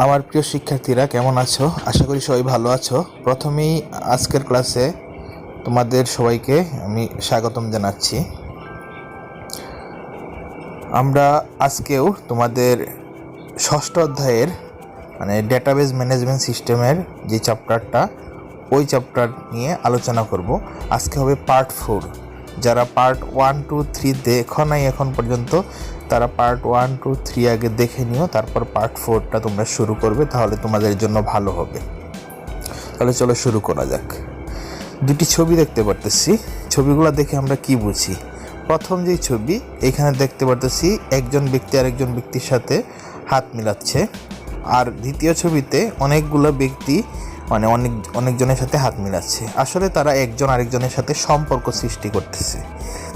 আমার প্রিয় শিক্ষার্থীরা কেমন আছো? আশা করি সবাই ভালো আছো। প্রথমেই আজকের ক্লাসে তোমাদের সবাইকে আমি স্বাগতম জানাচ্ছি। আমরা আজকেও তোমাদের ষষ্ঠ অধ্যায়ের ডেটাবেজ ম্যানেজমেন্ট সিস্টেমের যে চ্যাপ্টারটা, ওই চ্যাপ্টার নিয়ে আলোচনা করব। আজকে হবে পার্ট 4। যারা পার্ট 1, 2, 3 দেখো নাই এখন পর্যন্ত, তারা পার্ট 1, 2, 3 আগে দেখে নিও, তারপর পার্ট 4টা তোমরা শুরু করবে, তাহলে তোমাদের জন্য ভালো হবে। তাহলে চলো শুরু করা যাক। দুটি ছবি দেখতে পারতেছি, ছবিগুলো দেখে আমরা কি বুঝি? প্রথম যেই ছবি এখানে দেখতে পারতেছি, একজন ব্যক্তি আরেকজন ব্যক্তির সাথে হাত মিলাচ্ছে। আর দ্বিতীয় ছবিতে অনেকগুলো ব্যক্তি অনেকজনের সাথে হাত মিলাচ্ছে। আসলে তারা একজন আরেকজনের সাথে সম্পর্ক সৃষ্টি করতেছে।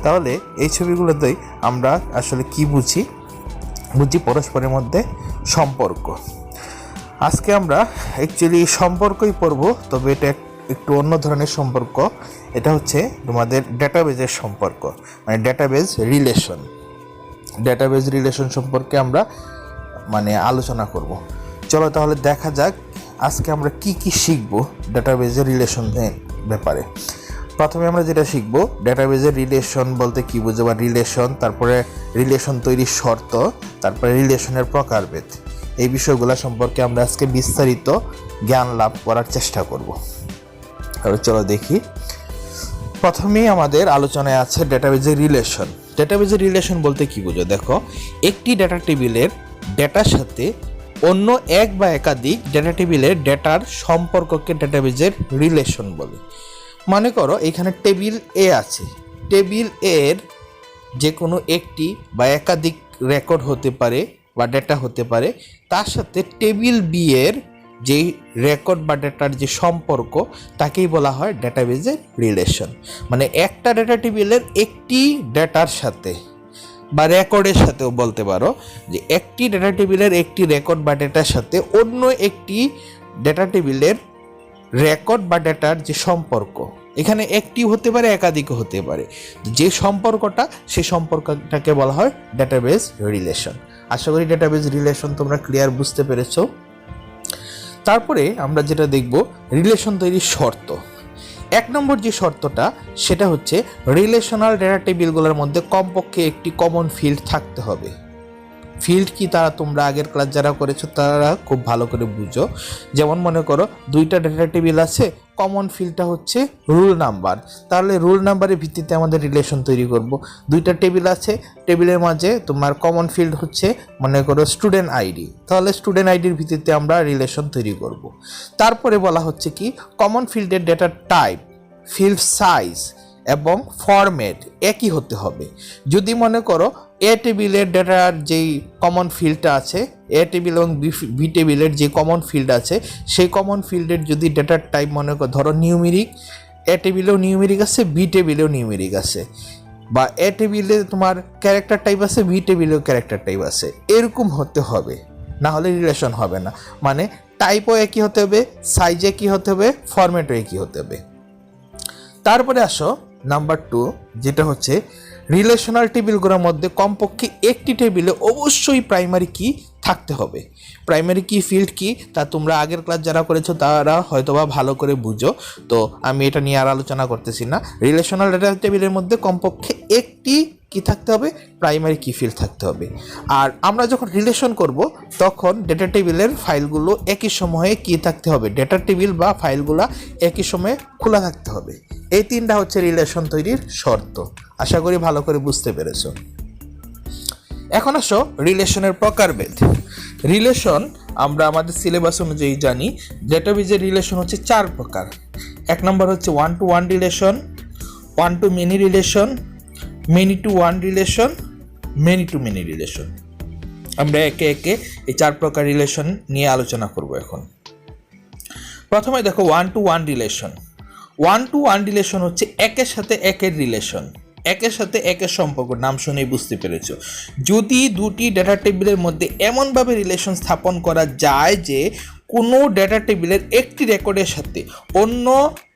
তাহলে এই ছবিগুলোতেই আমরা আসলে কি বুঝি পরস্পরের মধ্যে সম্পর্ক। আজকে আমরা অ্যাকচুয়ালি সম্পর্কই পড়ব, তবে এটা একটু অন্য ধরনের সম্পর্ক। এটা হচ্ছে তোমাদের ডেটাবেজের সম্পর্ক, ডেটাবেজ রিলেশন সম্পর্কে আমরা আলোচনা করব। চলো তাহলে দেখা যাক আজকে আমরা কি কি শিখব ডেটাবেজের রিলেশনের ব্যাপারে। প্রথমে আমরা যেটা শিখব, ডেটাবেজের রিলেশন বলতে কি বুঝো, বা রিলেশন, তারপরে রিলেশন তৈরির শর্ত, তারপরে রিলেশনের প্রকারভেদ। এই বিষয়গুলো সম্পর্কে আমরা আজকে বিস্তারিত জ্ঞান লাভ করার চেষ্টা করব। তাহলে চলো দেখি। প্রথমেই আমাদের আলোচনায় আছে ডেটাবেজের রিলেশন। ডেটাবেজের রিলেশন বলতে কি বুঝো? দেখো, একটি ডেটা টেবিলের ডেটার সাথে অন্য এক বা একাধিক ডেটা টেবিলের ডেটার সম্পর্ককে ডেটাবেজের রিলেশন বলে। মনে করো এখানে টেবিল এ আছে, টেবিল এর যে কোনো একটি বা একাধিক রেকর্ড হতে পারে বা ডেটা হতে পারে, তার সাথে টেবিল বি এর যেই রেকর্ড বা ডেটার যে সম্পর্ক, তাকেই বলা হয় ডেটাবেজের রিলেশন। একটা ডেটা টেবিলের একটি ডেটার সাথে বা রেকর্ডের সাথেও বলতে পারো যে একটি ডেটা টেবিলের একটি রেকর্ড বা ডেটার সাথে অন্য একটি ডেটা টেবিলের রেকর্ড বা ডেটার যে সম্পর্ক, এখানে একটি হতে পারে একাধিকও হতে পারে, যে সম্পর্কটা, সেই সম্পর্কটাকে বলা হয় ডেটাবেজ রিলেশন। আশা করি ডেটাবেজ রিলেশন তোমরা ক্লিয়ার বুঝতে পেরেছো। তারপরে আমরা যেটা দেখব, রিলেশন তৈরির শর্ত। 1 নম্বর যে শর্তটা, সেটা হচ্ছে রিলেশনাল ডেটা টেবিলগুলোর মধ্যে কমপক্ষে একটি কমন ফিল্ড থাকতে হবে। ফিল্ড কি, তারা তোমরা আগের ক্লাস যারা করেছো তারা খুব ভালো করে বুঝো। যেমন মনে করো দুইটা ডেটা টেবিল আছে, কমন ফিল্ডটা হচ্ছে রুল নাম্বার, তাহলে রুল নাম্বারের ভিত্তিতে আমাদের রিলেশন তৈরি করব। দুইটা টেবিল আছে, টেবিলের মাঝে তোমার কমন ফিল্ড হচ্ছে মনে করো স্টুডেন্ট আইডি, তাহলে স্টুডেন্ট আইডির ভিত্তিতে আমরা রিলেশন তৈরি করব। তারপরে বলা হচ্ছে কি, কমন ফিল্ডের ডেটা টাইপ, ফিল্ড সাইজ এবং ফরম্যাট একই হতে হবে। যদি মনে করো এ টেবিলের ডেটার যেই কমন ফিল্ডটা আছে, এ টেবিল এবং বি টেবিলের যে কমন ফিল্ড আছে, সেই কমন ফিল্ডের যদি ডেটার টাইপ মনে করো ধরো নিউমেরিক, এ টেবিলেও নিউমেরিক আছে, বি টেবিলেও নিউমেরিক আছে, বা এ টেবিলে তোমার ক্যারেক্টার টাইপ আছে, বি টেবিলেও ক্যারেক্টার টাইপ আছে, এরকম হতে হবে, না হলে রিলেশন হবে না। টাইপও একই হতে হবে, সাইজ একই হতে হবে, ফরম্যাটও একই হতে হবে। তারপরে আসো নাম্বার 2, যেটা হচ্ছে রিলেশনাল টেবিলগুলোর মধ্যে কমপক্ষে একটি টেবিলে অবশ্যই প্রাইমারি কি থাকতে হবে। প্রাইমারি কি ফিল্ড কি, তা তোমরা আগের ক্লাস যারা করেছো তারা হয়তোবা ভালো করে বুঝো, তো আমি এটা নিয়ে আর আলোচনা করতেছি না। রিলেশনাল ডেটা টেবিলের মধ্যে কমপক্ষে একটি কি থাকতে হবে, প্রাইমারি কি ফিল্ড থাকতে হবে। আর আমরা যখন রিলেশন করব, তখন ডেটা টেবিলের ফাইলগুলো একই সময়ে কি থাকতে হবে, ডেটা টেবিল বা ফাইলগুলো একই সময়ে খোলা থাকতে হবে। এই 3টা হচ্ছে রিলেশন তৈরির শর্ত। আশা করি ভালো করে বুঝতে পেরেছো। এখন আসো রিলেশনের প্রকারভেদ। রিলেশন আমরা আমাদের সিলেবাস অনুযায়ী জানি, ডেটাবেজের রিলেশন হচ্ছে 4 প্রকার। 1 নম্বর হচ্ছে 1 to 1 relation, 1 to many relation, many to 1 relation, many to many relation. আমরা একে একে এই 4 প্রকার রিলেশন নিয়ে আলোচনা করব এখন। প্রথমে দেখো 1 to 1 রিলেশন। 1 to 1 রিলেশন হচ্ছে একের সাথে একের রিলেশন, একের সাথে একের সম্পর্ক, নাম শুনেই বুঝতে পেরেছো। যদি দুটি ডেটা টেবিলের মধ্যে এমনভাবে রিলেশন স্থাপন করা যায় যে কোনো ডেটা টেবিলের একটি রেকর্ডের সাথে অন্য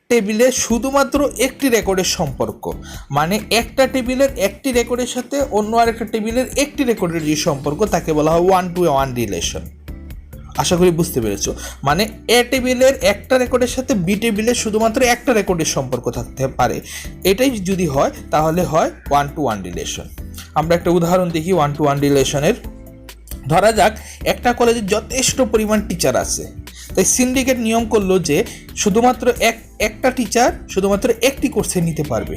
টেবিলে শুধুমাত্র একটি রেকর্ডের সম্পর্ক, একটা টেবিলের একটি রেকর্ডের সাথে অন্য আরেকটা টেবিলের একটি রেকর্ডের যে সম্পর্ক, তাকে বলা হয় 1 to 1 রিলেশন। আশা করি বুঝতে পেরেছো। মানে এ টেবিলের একটা রেকর্ডের সাথে বি টেবিলের শুধুমাত্র একটা রেকর্ডের সম্পর্ক থাকতে পারে, এটাই যদি হয় তাহলে হয় 1-to-1 রিলেশন। আমরা একটা উদাহরণ দেখি 1-to-1 রিলেশনের। ধরা যাক একটা কলেজে যথেষ্ট পরিমাণ টিচার আছে, তাই সিন্ডিকেট নিয়ম করলো যে শুধুমাত্র একটা টিচার শুধুমাত্র একটি কোর্সে নিতে পারবে,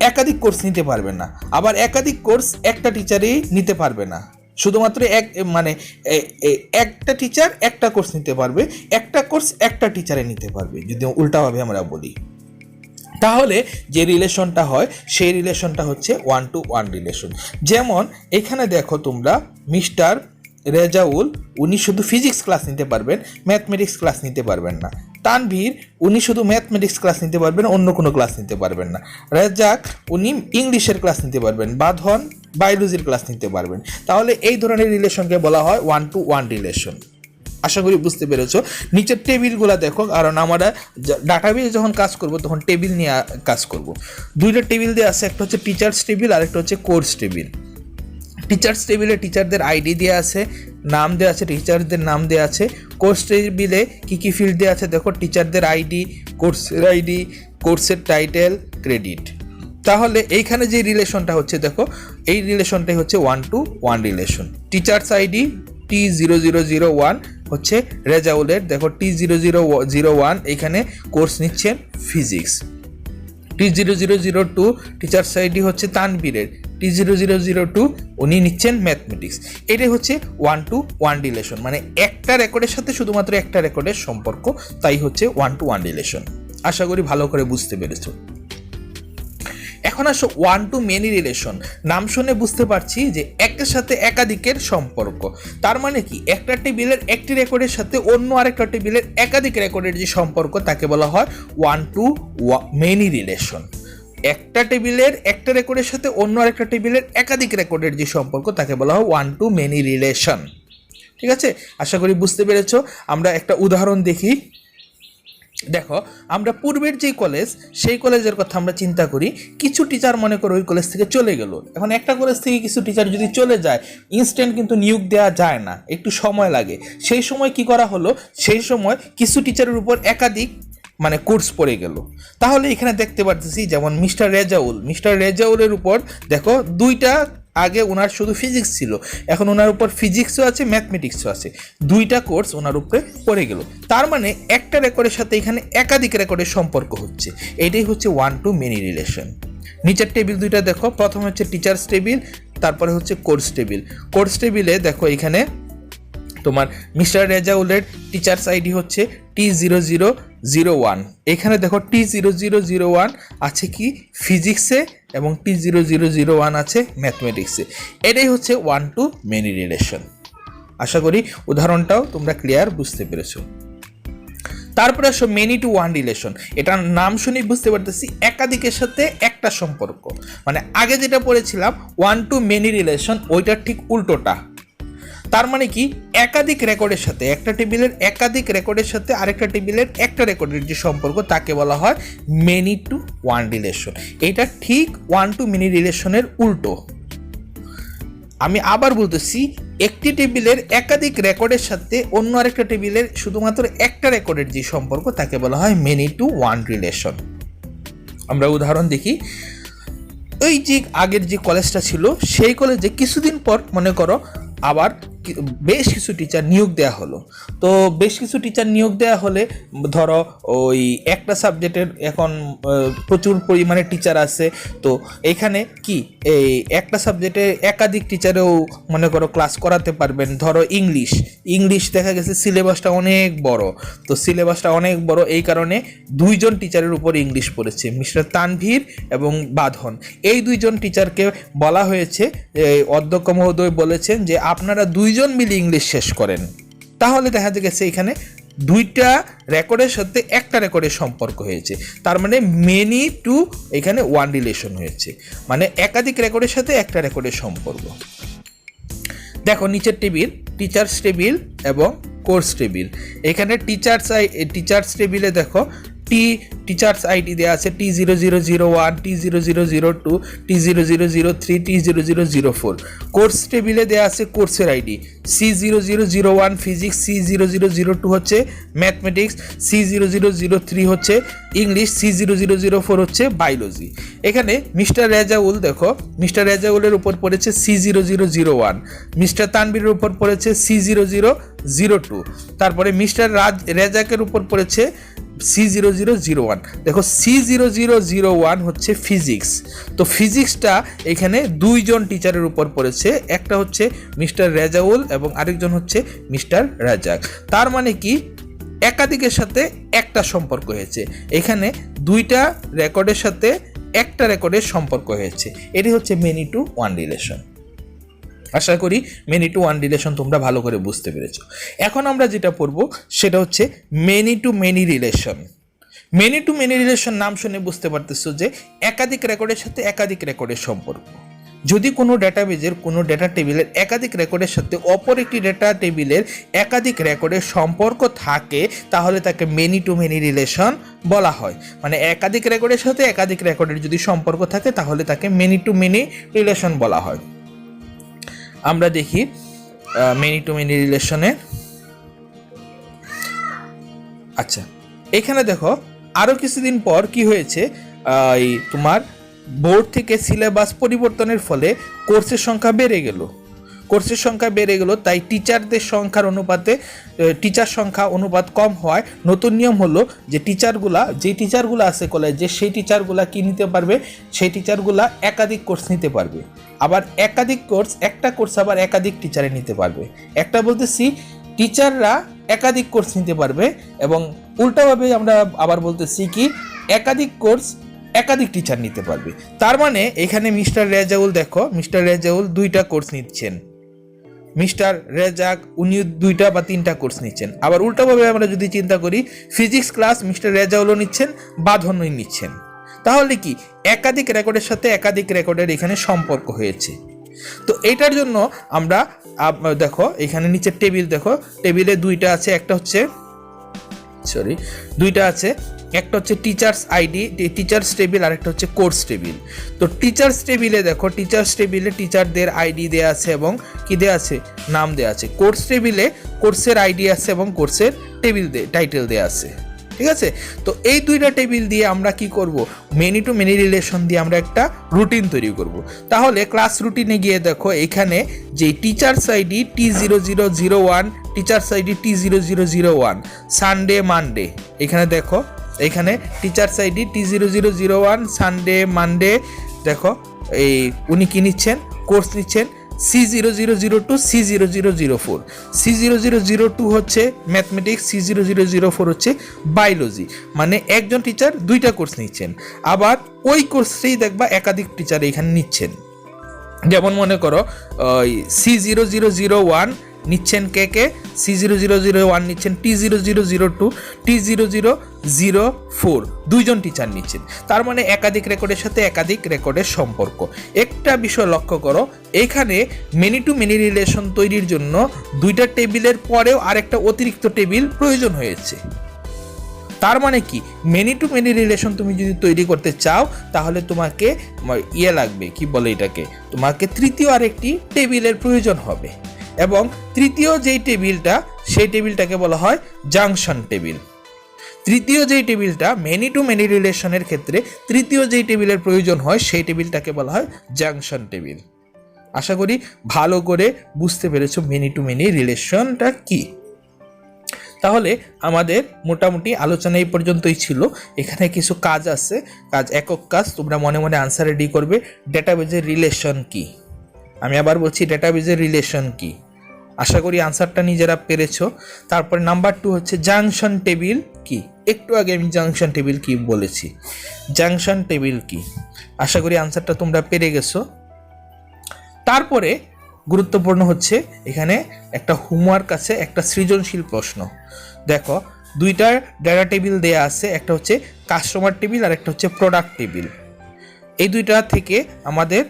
একাধিক কোর্স নিতে পারবে না। আবার একাধিক কোর্স একটা টিচারই নিতে পারবে না, শুধুমাত্র একটা টিচার একটা কোর্স নিতে পারবে, একটা কোর্স একটা টিচারে নিতে পারবে। যদি উল্টাভাবে আমরা বলি তাহলে যে রিলেশনটা হয় সেই রিলেশনটা হচ্ছে 1-to-1 রিলেশন। যেমন এখানে দেখো তোমরা, মিস্টার রেজাউল উনি শুধু ফিজিক্স ক্লাস নিতে পারবেন, ম্যাথমেটিক্স ক্লাস নিতে পারবেন না। তানভীর উনি শুধু ম্যাথমেটিক্স ক্লাস নিতে পারবেন, অন্য কোনো ক্লাস নিতে পারবেন না। রেজাক উনি ইংলিশের ক্লাস নিতে পারবেন, বাঁধন বায়োলজির ক্লাস নিতে পারবেন। তাহলে এই ধরনের রিলেশনকে বলা হয় 1-to-1 রিলেশন। আশা করি বুঝতে পেরেছো। নিচের টেবিলগুলো দেখো, কারণ আমরা ডাটাবেস যখন কাজ করব তখন টেবিল নিয়ে কাজ করব। দুইটা টেবিল দেওয়া আছে, একটা হচ্ছে টিচার্স টেবিল আর একটা হচ্ছে কোর্স টেবিল। টিচার্স টেবিলে টিচারদের আইডি দেওয়া আছে, নাম দেওয়া আছে, টিচারদের নাম দেওয়া আছে। কোর্স টেবিলে কী কী ফিল্ড দেওয়া আছে দেখো, টিচারদের আইডি, কোর্সের আইডি, কোর্সের টাইটেল, ক্রেডিট। তাহলে এইখানে যে রিলেশনটা হচ্ছে দেখো, এই রিলেশনটাই হচ্ছে 1-to-1 relation. Teachers ID T0001 হচ্ছে রেজাউলের, দেখো T0001 এখানে কোর্স নিচ্ছেন ফিজিক্স। T0002 টিচার্স আইডি হচ্ছে তানবীরের, T0002 উনি নিচ্ছেন ম্যাথমেটিক্স। এটাই হচ্ছে 1-to-1 রিলেশন, মানে একটা রেকর্ডের সাথে শুধুমাত্র একটা রেকর্ডের সম্পর্ক, তাই হচ্ছে 1-to-1 রিলেশন। আশা করি ভালো করে বুঝতে পেরেছো। এখন আসো 1-to-many রিলেশন। নাম শুনে বুঝতে পারছি যে একটার সাথে একাধিকের সম্পর্ক। তার মানে কি, একটা টেবিলের একটি রেকর্ডের সাথে অন্য আরেকটা টেবিলের একাধিক রেকর্ডের যে সম্পর্ক তাকে বলা হয় 1-to-many রিলেশন। একটা টেবিলের একটা রেকর্ডের সাথে অন্য আরেকটা টেবিলের একাধিক রেকর্ডের যে সম্পর্ক তাকে বলা হয় 1-to-many রিলেশন। ঠিক আছে, আশা করি বুঝতে পেরেছো। আমরা একটা উদাহরণ দেখি। দেখো, আমরা পূর্বের যেই কলেজ সেই কলেজের কথা আমরা চিন্তা করি। কিছু টিচার মনে করো ওই কলেজ থেকে চলে গেল। এখন একটা কলেজ থেকে কিছু টিচার যদি চলে যায়, ইনস্ট্যান্ট কিন্তু নিয়োগ দেওয়া যায় না, একটু সময় লাগে। সেই সময় কি করা হলো, সেই সময় কিছু টিচারের উপর একাধিক কোর্স পড়ে গেল। তাহলে এখানে দেখতে পাচ্ছি যেমন মিস্টার রেজাউলের উপর দেখো দুইটা, আগে ওনার শুধু ফিজিক্স ছিল, এখন ওনার উপর ফিজিক্সও আছে, ম্যাথমেটিক্সও আছে, দুইটা কোর্স ওনার উপরে পড়ে গেল। তার মানে একটা রেকর্ডের সাথে এখানে একাধিক রেকর্ডের সম্পর্ক হচ্ছে। এটাই হচ্ছে 1-to-many রিলেশন। নিচের টেবিল দুইটা দেখো, প্রথমে হচ্ছে টিচার্স টেবিল, তারপরে হচ্ছে কোর্স টেবিল। কোর্স টেবিলে দেখো এখানে তোমার মিস্টার রেজাউলের টিচার্স আইডি হচ্ছে T0001। এখানে দেখো T0001 আছে কি ফিজিক্সে এবং T0001 আছে ম্যাথমেটিক্সে। এটাই হচ্ছে 1-to-many রিলেশন। আশা করি উদাহরণটাও তোমরা ক্লিয়ার বুঝতে পেরেছো। তারপরে আসো many-to-one রিলেশন। এটার নাম শুনেই বুঝতে পারতেছি একাধিকের সাথে একটা সম্পর্ক। মানে আগে যেটা পড়েছিলাম 1-to-many রিলেশন, ওইটার ঠিক উল্টোটা। তার মানে কি, একাধিক রেকর্ডের সাথে একটা টেবিলের একাধিক রেকর্ডের সাথে আরেকটা টেবিলের একটা রেকর্ডের যে সম্পর্ক তাকে বলা হয় many-to-one রিলেশন। এটা ঠিক 1-to-many রিলেশনের উল্টো। আমি আবার বলতেছি, একটি টেবিলের একাধিক রেকর্ডের সাথে অন্য আরেকটা টেবিলের শুধুমাত্র একটা রেকর্ডের যে সম্পর্ক তাকে বলা হয় many-to-one রিলেশন। আমরা উদাহরণ দেখি। ওই যে আগের যে কলেজটা ছিল সেই কলেজে কিছুদিন পর মনে করো আবার বেশ কিছু টিচার নিয়োগ দেওয়া হলো। তো বেশ কিছু টিচার নিয়োগ দেওয়া হলে ধরো ওই একটা সাবজেক্টের এখন প্রচুর পরিমাণে টিচার আছে। তো এখানে কি এই একটা সাবজেক্টে একাধিক টিচারেও মনে করো ক্লাস করাতে পারবেন। ধরো ইংলিশ দেখা গেছে সিলেবাসটা অনেক বড়। তো সিলেবাসটা অনেক বড় এই কারণে দুইজন টিচারের উপর ইংলিশ পড়েছে, মিস্টার তানভীর এবং বাঁধন। এই দুইজন টিচারকে বলা হয়েছে, অধ্যক্ষ মহোদয় বলেছেন যে আপনারা দুইজন মিলে ইংলিশ শেষ করেন। তাহলে দেখা গেছে এখানে দুইটা রেকর্ডের সাথে একটা রেকর্ডের সম্পর্ক হয়েছে। তার মানে many-to এখানে one রিলেশন হয়েছে, মানে একাধিক রেকর্ডের সাথে একটা রেকর্ডের সম্পর্ক। দেখো নিচের টেবিল, টিচার্স টেবিল এবং কোর্স টেবিল। এখানে টিচার্স টেবিলে দেখো টিচার্স আইডি দেওয়া আছে T0001, T0002, T0003, T0004। Course টেবিলে দেওয়া আছে কোর্সের আইডি C0001 ফিজিক্স, C0002 হচ্ছে ম্যাথমেটিক্স, C0003 হচ্ছে ইংলিশ, C0004 হচ্ছে বায়োলজি। এখানে মিস্টার রেজাউল দেখো, মিস্টার রেজাউলের উপর পড়েছে C0001, মিস্টার তানবীরের উপর পড়েছে C0002, তারপরে মিস্টার রেজাকের উপর পড়েছে C0001। দেখো C0001 হচ্ছে ফিজিক্স, তো ফিজিক্সটা এখানে দুইজন টিচারের উপর পড়েছে, একটা হচ্ছে মিস্টার রেজাউল এবং আরেকজন হচ্ছে মিস্টার রাজাক। তার মানে কি একাধিকের সাথে একটা সম্পর্ক হয়েছে, এখানে দুইটা রেকর্ডের সাথে একটা রেকর্ডের সম্পর্ক হয়েছে, এটি হচ্ছে মেনি টু ওয়ান রিলেশন। আশা করি মেনি টু ওয়ান রিলেশন তোমরা ভালো করে বুঝতে পেরেছো। এখন আমরা যেটা পড়বো সেটা হচ্ছে many two many relation. Many two many relation নাম শুনে বুঝতে পারতেছো যে একাধিক রেকর্ডের সাথে একাধিক রেকর্ডের সম্পর্ক। যদি কোনো ডেটাবেজের কোনো ডেটা টেবিলের একাধিক রেকর্ডের সাথে অপর একটি ডেটা টেবিলের একাধিক রেকর্ডের সম্পর্ক থাকে তাহলে তাকে মেনি টু মেনি রিলেশন বলা হয়। মানে একাধিক রেকর্ডের সাথে একাধিক রেকর্ডের যদি সম্পর্ক থাকে তাহলে তাকে মেনি টু মেনি রিলেশন বলা হয়। আমরা দেখি মেনি টু মেনি রিলেশনে। আচ্ছা, এখানে দেখো আরও কিছুদিন পর কি হয়েছে, তোমার বোর্ড থেকে সিলেবাস পরিবর্তনের ফলে কোর্সের সংখ্যা বেড়ে গেল, তাই টিচারদের সংখ্যার অনুপাতে টিচার সংখ্যা অনুপাত কম হওয়ায় নতুন নিয়ম হলো যে যে টিচারগুলো আছে কলেজে সেই টিচারগুলা কি নিতে পারবে, সেই টিচারগুলা একাধিক কোর্স নিতে পারবে। আবার একাধিক কোর্স, একটা কোর্স আবার একাধিক টিচারে নিতে পারবে। একটা বলতেছি টিচাররা একাধিক কোর্স নিতে পারবে, এবং উল্টাভাবে আমরা আবার বলতেছি কি একাধিক কোর্স একাধিক টিচার নিতে পারবে। তার মানে এখানে মিস্টার রেজাউল দেখো, মিস্টার রেজাউল 2টা কোর্স নিচ্ছেন, মিস্টার রেজাক উনি 2টা বা 3টা কোর্স নিচ্ছেন। আবার উল্টাভাবে আমরা যদি চিন্তা করি ফিজিক্স ক্লাস মিস্টার রেজাউলও নিচ্ছেন বা ধন্যই নিচ্ছেন, তাহলে কি একাধিক রেকর্ডের সাথে একাধিক রেকর্ডের এখানে সম্পর্ক হয়েছে। তো এইটার জন্য আমরা দেখো এখানে নিচে টেবিল দেখো, টেবিলে দুইটা আছে, একটা হচ্ছে টিচার্স আইডি টিচার্স টেবিল আর একটা হচ্ছে কোর্স টেবিল। তো টিচার্স টেবিলে দেখো, টিচার্স টেবিলে টিচারদের আইডি দেয়া আছে এবং কি দেয়া আছে, নাম দেয়া আছে। কোর্স টেবিলে কোর্সের আইডি আছে এবং কোর্সের টাইটেল দেয়া আছে। ঠিক আছে, তো এই 2টা টেবিল দিয়ে আমরা কি করব, মেনি টু মেনি রিলেশন দিয়ে আমরা একটা রুটিন তৈরি করব। তাহলে ক্লাস রুটিনে গিয়ে দেখো এখানে যে teachers ID T0001, teachers ID T0001, Sunday Monday, এখানে দেখো এখানে teachers ID T0001 Sunday Monday, দেখো এই উনি কি নিচ্ছেন, কোর্স নিচ্ছেন C0002, C0004, C0002 হচ্ছে ম্যাথমেটিক্স, C0004 হচ্ছে বায়োলজি। মানে একজন টিচার 2টা কোর্স নিচ্ছেন, আবার ওই কোর্সেই দেখবা একাধিক টিচার এখানে নিচ্ছেন। যেমন মনে করো C0001 নিচ্ছেন কে, C0001 নিচ্ছেন T0002, T0004, 2জন টিচার নিচ্ছেন। তার মানে একাধিক রেকর্ডের সাথে একাধিক রেকর্ডের সম্পর্ক। একটা বিষয় লক্ষ্য করো, এখানে মেনি টু মেনি রিলেশন তৈরির জন্য 2টা টেবিলের পরেও আরেকটা অতিরিক্ত টেবিল প্রয়োজন হয়েছে। তার মানে কি মেনি টু মেনি রিলেশন তুমি যদি তৈরি করতে চাও তাহলে তোমাকে লাগবে, কি বলে এটাকে, তোমাকে তৃতীয় আরেকটি টেবিলের প্রয়োজন হবে, এবং তৃতীয় যেই টেবিলটা সেই টেবিলটাকে বলা হয় জাংশন টেবিল। তৃতীয় যেই টেবিলটা মেনি টু মেনি রিলেশনের ক্ষেত্রে তৃতীয় যেই টেবিলের প্রয়োজন হয় সেই টেবিলটাকে বলা হয় জাংশন টেবিল। আশা করি ভালো করে বুঝতে পেরেছো মেনি টু মেনি রিলেশনটা কি। তাহলে আমাদের মোটামুটি আলোচনা এই পর্যন্তই ছিল। এখানে কিছু কাজ আছে, একক কাজ, তোমরা মনে মনে আনসার রেডি করবে। ডেটাবেজের রিলেশন কি, আমি আবার বলছি ডেটাবেজের রিলেশন কি। আশা করি আনসারটা নিজেরা পেরেছো। তারপরে নাম্বার 2 হচ্ছে জাংশন টেবিল কি, একটু আগে আমি জাংশন টেবিল কি বলেছি, জাংশন টেবিল কি, আশা করি আনসারটা তোমরা পেরে গেছো। তারপরে গুরুত্বপূর্ণ হচ্ছে এখানে একটা হোমওয়ার্ক আছে, একটা সৃজনশীল প্রশ্ন। দেখো 2টা ডেটা টেবিল দেয়া আছে, একটা হচ্ছে কাস্টমার টেবিল আর একটা হচ্ছে প্রোডাক্ট টেবিল। এই 2টা থেকে আমাদের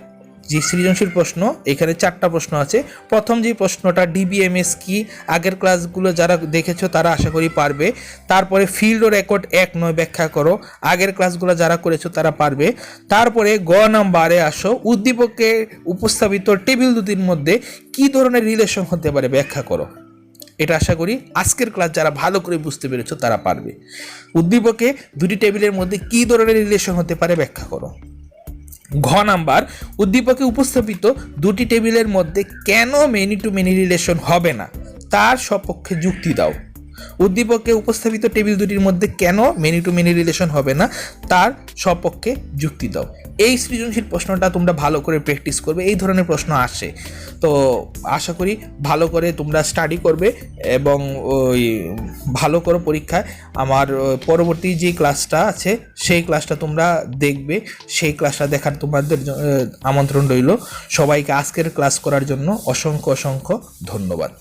যে সৃজনশীল প্রশ্ন, এখানে 4টা প্রশ্ন আছে। প্রথম যে প্রশ্নটা ডিবিএমএস কি, আগের ক্লাসগুলো যারা দেখেছো তারা আশা করি পারবে। তারপরে ফিল্ড ও রেকর্ড 1-9 ব্যাখ্যা করো, আগের ক্লাসগুলো যারা করেছো তারা পারবে। তারপরে গ নাম্বারে আসো, উদ্দীপকে উপস্থাপিত টেবিল দুটির মধ্যে কি ধরনের রিলেশন হতে পারে ব্যাখ্যা করো। এটা আশা করি আজকের ক্লাস যারা ভালো করে বুঝতে পেরেছো তারা পারবে। উদ্দীপকে দুটি টেবিলের মধ্যে কি ধরনের রিলেশন হতে পারে ব্যাখ্যা করো। ঘ নাম্বার, উদ্দীপকে উপস্থাপিত দুটি টেবিলের মধ্যে কেন মেনি টু মেনি রিলেশন হবে না তার সপক্ষে যুক্তি দাও। উদ্দীপকে উপস্থাপিত টেবিল দুটির মধ্যে কেন মেনি টু মেনি রিলেশন হবে না তার সপক্ষে যুক্তি দাও। এই সৃজনশীল প্রশ্নটা তোমরা ভালো করে প্র্যাকটিস করবে, এই ধরনের প্রশ্ন আসে। তো আশা করি ভালো করে তোমরা স্টাডি করবে এবং ওই ভালো করো পরীক্ষায়। আমার পরবর্তী যে ক্লাসটা আছে সেই ক্লাসটা তোমরা দেখবে, সেই ক্লাসটা দেখার তোমাদের আমন্ত্রণ রইল। সবাইকে আজকের ক্লাস করার জন্য অসংখ্য অসংখ্য ধন্যবাদ।